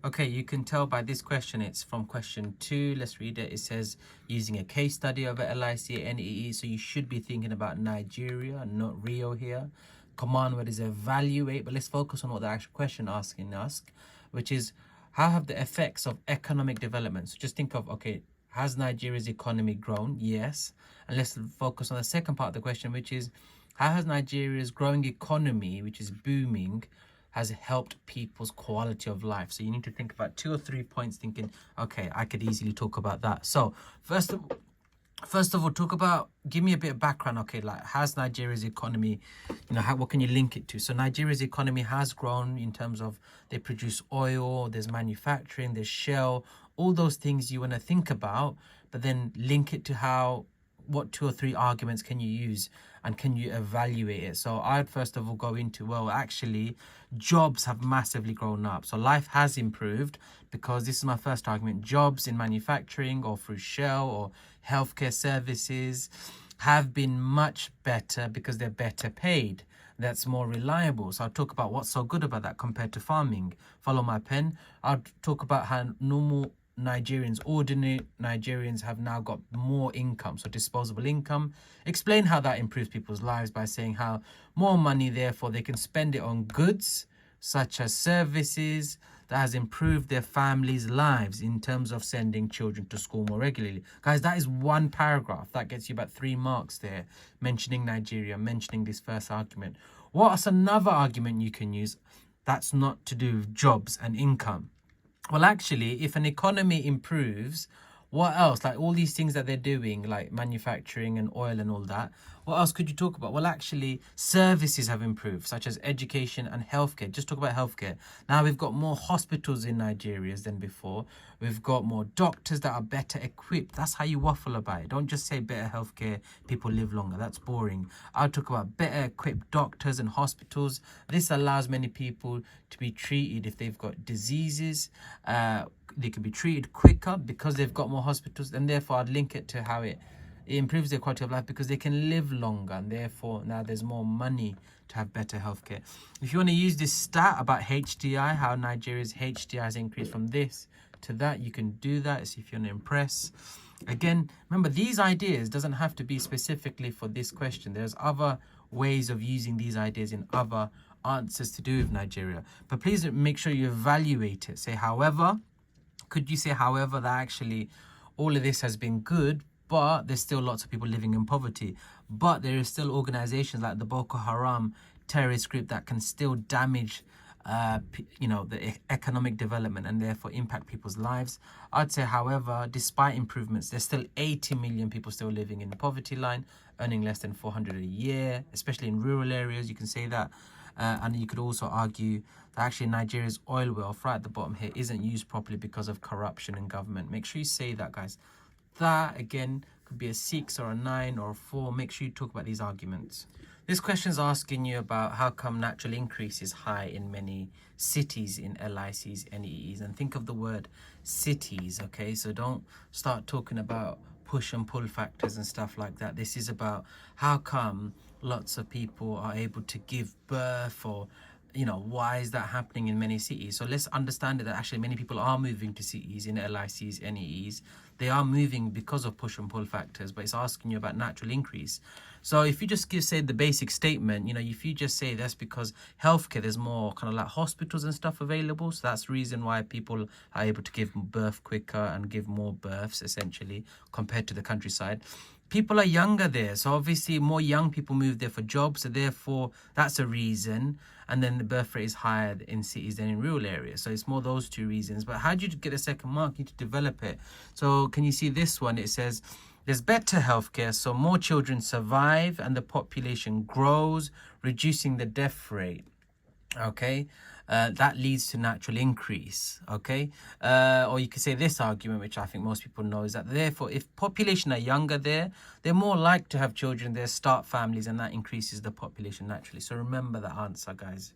Okay, you can tell by this question, it's from question 2. Let's read it. It says, using a case study of a LICNEE. So you should be thinking about Nigeria, not Rio here. Command word is evaluate, but let's focus on what the actual question asking us, which is, how have the effects of economic development? So just think of, okay, has Nigeria's economy grown? Yes. And let's focus on the second part of the question, which is, how has Nigeria's growing economy, which is booming, has helped people's quality of life? So you need to think about 2 or 3 points thinking, okay, I could easily talk about that. So first of all, talk about, give me a bit of background. Okay, like, has Nigeria's economy, what can you link it to? So Nigeria's economy has grown in terms of they produce oil, there's manufacturing, there's shell, all those things you want to think about, but then link it to what 2 or 3 arguments can you use and can you evaluate it? So I'd first of all go into, well, actually, jobs have massively grown up. So life has improved because this is my first argument. Jobs in manufacturing or through Shell or healthcare services have been much better because they're better paid. That's more reliable. So I'll talk about what's so good about that compared to farming. Follow my pen. I'll talk about how normal Nigerians, ordinary Nigerians, have now got more income, so disposable income. Explain how that improves people's lives by saying how more money, therefore, they can spend it on goods such as services that has improved their families' lives in terms of sending children to school more regularly. Guys, that is one paragraph. That gets you about 3 marks there, mentioning Nigeria, mentioning this first argument. What's another argument you can use that's not to do with jobs and income? Well, actually, if an economy improves, what else? Like all these things that they're doing, like manufacturing and oil and all that, what else could you talk about? Well, actually, services have improved, such as education and healthcare. Just talk about healthcare. Now we've got more hospitals in Nigeria than before. We've got more doctors that are better equipped. That's how you waffle about it. Don't just say better healthcare, people live longer. That's boring. I'll talk about better equipped doctors and hospitals. This allows many people to be treated if they've got diseases. They can be treated quicker because they've got more hospitals, and therefore I'd link it to how it improves their quality of life because they can live longer, and therefore now there's more money to have better healthcare. If you want to use this stat about HDI, how Nigeria's HDI has increased from this to that, you can do that. See if you want to impress. Again, remember, these ideas doesn't have to be specifically for this question. There's other ways of using these ideas in other answers to do with Nigeria. But please make sure you evaluate it. Say, however, could you say, however, that actually all of this has been good, but there's still lots of people living in poverty. But there is still organizations like the Boko Haram terrorist group that can still damage the economic development and therefore impact people's lives. I'd say, however, despite improvements, there's still 80 million people still living in the poverty line, earning less than 400 a year, especially in rural areas. You can say that. And you could also argue that actually Nigeria's oil wealth right at the bottom here isn't used properly because of corruption in government. Make sure you say that, guys. That, again, could be a 6 or a 9 or a 4. Make sure you talk about these arguments. This question is asking you about how come natural increase is high in many cities in LICs, NEEs. And think of the word cities, okay? So don't start talking about push and pull factors and stuff like that. This is about how come lots of people are able to give birth, or why is that happening in many cities? So let's understand that actually many people are moving to cities in LICs, NEEs. They are moving because of push and pull factors, but it's asking you about natural increase. So if you just say the basic statement, if you just say that's because healthcare, there's more kind of like hospitals and stuff available. So that's the reason why people are able to give birth quicker and give more births essentially compared to the countryside. People are younger there, so obviously more young people move there for jobs, so therefore that's a reason. And then the birth rate is higher in cities than in rural areas, so it's more those 2 reasons. But how do you get a second mark? You need to develop it. So can you see this one? It says there's better healthcare, so more children survive and the population grows, reducing the death rate. Okay, that leads to natural increase. Okay, or you could say this argument, which I think most people know, is that therefore if population are younger there, they're more likely to have children there, start families, and that increases the population naturally. So remember the answer, guys.